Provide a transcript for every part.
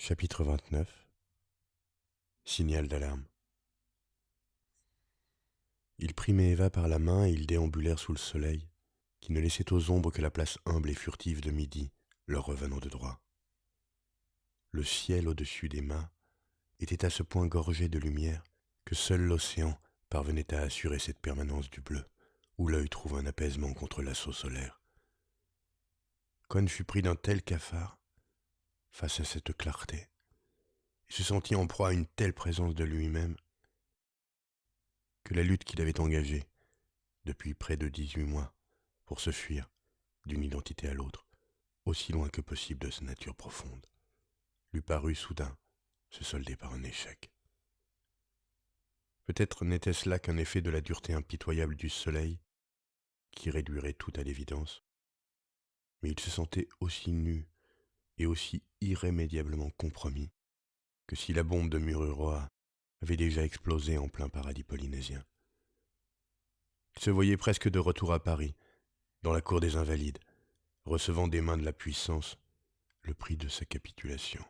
Chapitre 29. Signal d'alarme. Il prit Maëva par la main et ils déambulèrent sous le soleil, qui ne laissait aux ombres que la place humble et furtive de midi, leur revenant de droit. Le ciel au-dessus des mâts était à ce point gorgé de lumière que seul l'océan parvenait à assurer cette permanence du bleu, où l'œil trouve un apaisement contre l'assaut solaire. Con fut pris d'un tel cafard, face à cette clarté, et se sentit en proie à une telle présence de lui-même, que la lutte qu'il avait engagée, depuis près de 18 mois, pour se fuir d'une identité à l'autre, aussi loin que possible de sa nature profonde, lui parut soudain se solder par un échec. Peut-être n'était-ce là qu'un effet de la dureté impitoyable du soleil, qui réduirait tout à l'évidence, mais il se sentait aussi nu et aussi irrémédiablement compromis que si la bombe de Mururoa avait déjà explosé en plein paradis polynésien. Il se voyait presque de retour à Paris, dans la cour des Invalides, recevant des mains de la puissance le prix de sa capitulation.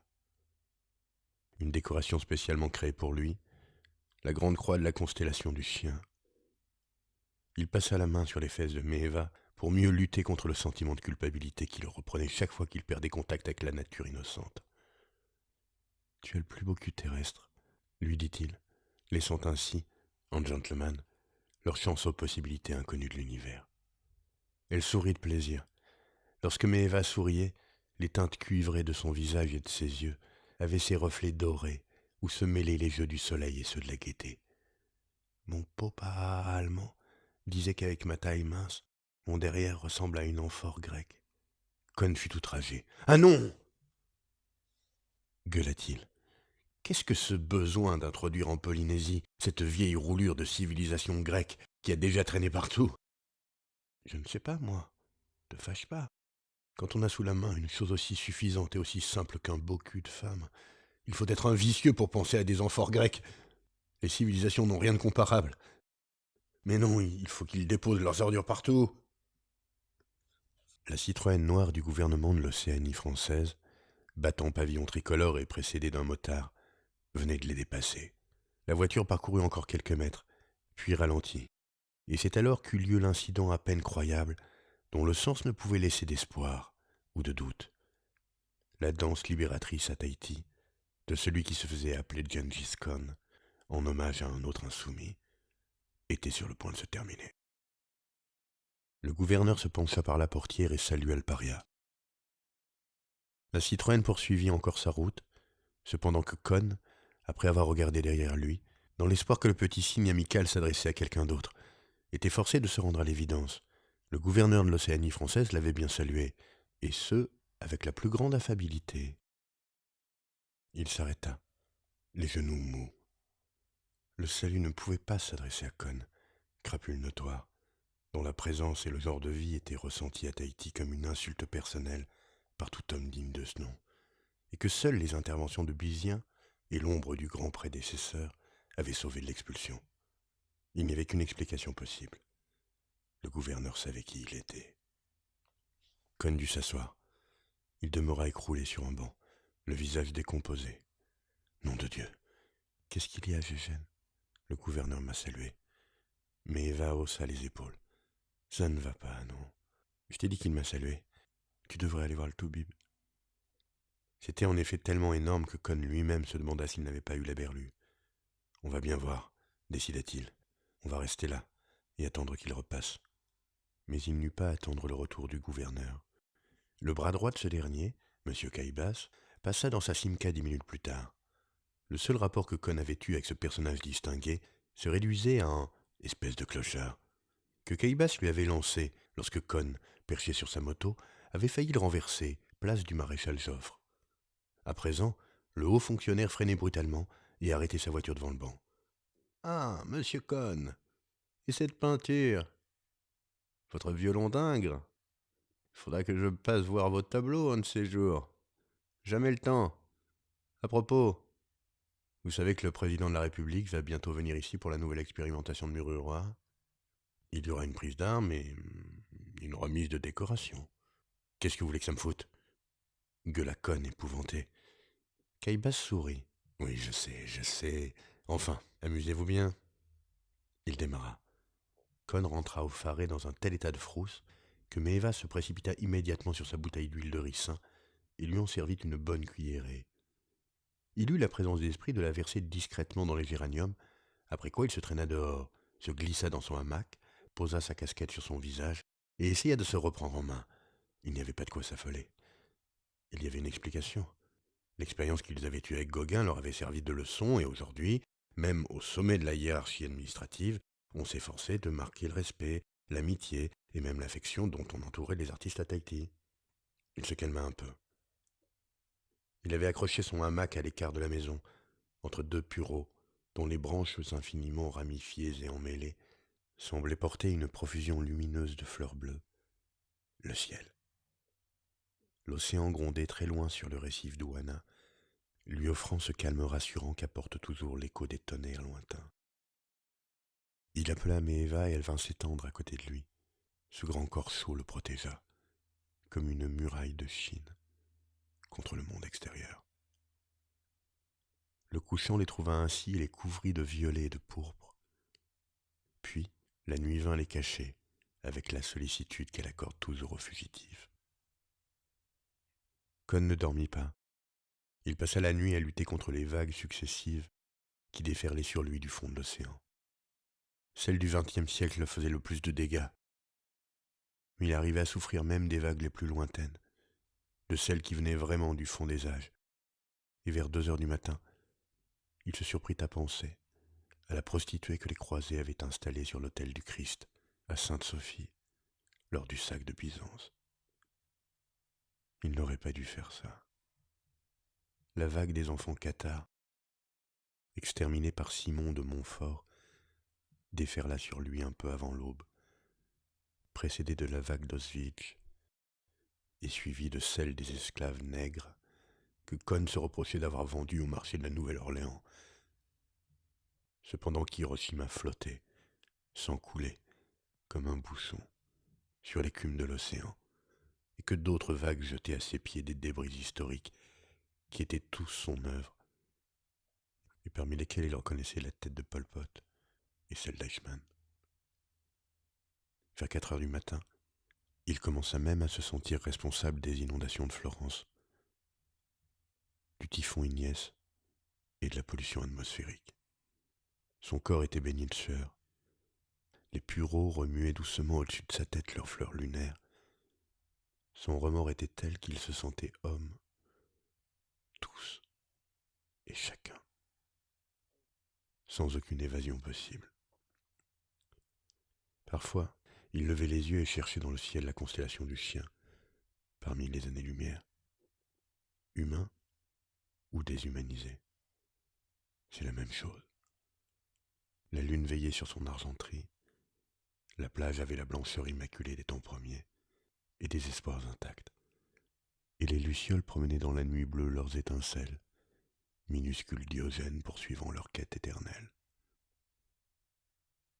Une décoration spécialement créée pour lui, la grande croix de la constellation du chien. Il passa la main sur les fesses de Maëva pour mieux lutter contre le sentiment de culpabilité qui le reprenait chaque fois qu'il perdait contact avec la nature innocente. « Tu as le plus beau cul terrestre, » lui dit-il, laissant ainsi, en gentleman, leur chance aux possibilités inconnues de l'univers. Elle sourit de plaisir. Lorsque Maëva souriait, les teintes cuivrées de son visage et de ses yeux avaient ces reflets dorés où se mêlaient les jeux du soleil et ceux de la gaieté. Mon papa allemand disait qu'avec ma taille mince, mon derrière ressemble à une amphore grecque. Con fut outragé. « Ah non !» gueula-t-il. « Qu'est-ce que ce besoin d'introduire en Polynésie cette vieille roulure de civilisation grecque qui a déjà traîné partout ?»« Je ne sais pas, moi. Te fâche pas. Quand on a sous la main une chose aussi suffisante et aussi simple qu'un beau cul de femme, il faut être un vicieux pour penser à des amphores grecs. Les civilisations n'ont rien de comparable. Mais non, il faut qu'ils déposent leurs ordures partout. » La Citroën noire du gouvernement de l'Océanie française, battant pavillon tricolore et précédée d'un motard, venait de les dépasser. La voiture parcourut encore quelques mètres, puis ralentit. Et c'est alors qu'eut lieu l'incident à peine croyable, dont le sens ne pouvait laisser d'espoir ou de doute. La danse libératrice à Tahiti, de celui qui se faisait appeler Gengis Khan, en hommage à un autre insoumis, était sur le point de se terminer. Le gouverneur se pencha par la portière et salua le paria. La Citroën poursuivit encore sa route, cependant que Con, après avoir regardé derrière lui, dans l'espoir que le petit signe amical s'adressait à quelqu'un d'autre, était forcé de se rendre à l'évidence. Le gouverneur de l'Océanie française l'avait bien salué, et ce, avec la plus grande affabilité. Il s'arrêta, les genoux mous. Le salut ne pouvait pas s'adresser à Con, crapule notoire, dont la présence et le genre de vie étaient ressentis à Tahiti comme une insulte personnelle par tout homme digne de ce nom, et que seules les interventions de Bizien et l'ombre du grand prédécesseur avaient sauvé de l'expulsion. Il n'y avait qu'une explication possible. Le gouverneur savait qui il était. Con dut s'asseoir. Il demeura écroulé sur un banc, le visage décomposé. Nom de Dieu, qu'est-ce qu'il y a, Gégène ? Le gouverneur m'a salué. Mais Eva haussa les épaules. Ça ne va pas, non. Je t'ai dit qu'il m'a salué. Tu devrais aller voir le toubib. C'était en effet tellement énorme que Con lui-même se demanda s'il n'avait pas eu la berlue. On va bien voir, décida-t-il. On va rester là et attendre qu'il repasse. Mais il n'eut pas à attendre le retour du gouverneur. Le bras droit de ce dernier, M. Caïbas, passa dans sa Simca 10 minutes plus tard. Le seul rapport que Con avait eu avec ce personnage distingué se réduisait à un « espèce de clochard » que Caïbas lui avait lancé lorsque Con, perché sur sa moto, avait failli le renverser, place du maréchal Joffre. À présent, le haut fonctionnaire freinait brutalement et arrêtait sa voiture devant le banc. « Ah, monsieur Con, et cette peinture ? Votre violon d'Ingres ? Faudra que je passe voir vos tableaux un de ces jours. Jamais le temps. À propos, vous savez que le président de la République va bientôt venir ici pour la nouvelle expérimentation de Mururoa. Il y aura une prise d'armes et une remise de décoration. Qu'est-ce que vous voulez que ça me foute ? Gueula Con épouvanté. Caïbas sourit. Oui, je sais, je sais. Enfin, amusez-vous bien. Il démarra. Con rentra au Faré dans un tel état de frousse que Maeva se précipita immédiatement sur sa bouteille d'huile de ricin et lui en servit une bonne cuillerée. Il eut la présence d'esprit de la verser discrètement dans les géraniums, après quoi il se traîna dehors, se glissa dans son hamac, posa sa casquette sur son visage et essaya de se reprendre en main. Il n'y avait pas de quoi s'affoler. Il y avait une explication. L'expérience qu'ils avaient eue avec Gauguin leur avait servi de leçon et aujourd'hui, même au sommet de la hiérarchie administrative, on s'efforçait de marquer le respect, l'amitié et même l'affection dont on entourait les artistes à Tahiti. Il se calma un peu. Il avait accroché son hamac à l'écart de la maison, entre deux pureaux, dont les branches infiniment ramifiées et emmêlées semblaient porter une profusion lumineuse de fleurs bleues. Le ciel. L'océan grondait très loin sur le récif d'Ouana, lui offrant ce calme rassurant qu'apporte toujours l'écho des tonnerres lointains. Il appela Maeva et elle vint s'étendre à côté de lui. Ce grand corps chaud le protégea, comme une muraille de Chine, contre le monde extérieur. Le couchant les trouva ainsi et les couvrit de violet et de pourpre. Puis, la nuit vint les cacher, avec la sollicitude qu'elle accorde toujours aux fugitifs. Con ne dormit pas. Il passa la nuit à lutter contre les vagues successives qui déferlaient sur lui du fond de l'océan. Celles du XXe siècle faisaient le plus de dégâts, mais il arrivait à souffrir même des vagues les plus lointaines, de celles qui venaient vraiment du fond des âges. Et vers 2 heures du matin, il se surprit à penser à la prostituée que les croisés avaient installée sur l'autel du Christ, à Sainte-Sophie, lors du sac de Byzance. Il n'aurait pas dû faire ça. La vague des enfants cathares, exterminée par Simon de Montfort, déferla sur lui un peu avant l'aube, précédée de la vague d'Auschwitz et suivie de celle des esclaves nègres que Con se reprochait d'avoir vendus au marché de la Nouvelle-Orléans. Cependant qu'Hiroshima flottait, sans couler, comme un bouchon, sur l'écume de l'océan, et que d'autres vagues jetaient à ses pieds des débris historiques qui étaient tous son œuvre, et parmi lesquels il reconnaissait la tête de Pol Pot et celle d'Eichmann. Vers 4 heures du matin, il commença même à se sentir responsable des inondations de Florence, du typhon Ignace et de la pollution atmosphérique. Son corps était baigné de sueur. Les pureaux remuaient doucement au-dessus de sa tête leurs fleurs lunaires. Son remords était tel qu'il se sentait homme, tous et chacun, sans aucune évasion possible. Parfois, il levait les yeux et cherchait dans le ciel la constellation du Chien, parmi les années-lumière. Humain ou déshumanisé, c'est la même chose. La lune veillait sur son argenterie, la plage avait la blancheur immaculée des temps premiers et des espoirs intacts, et les lucioles promenaient dans la nuit bleue leurs étincelles, minuscules Diogènes poursuivant leur quête éternelle.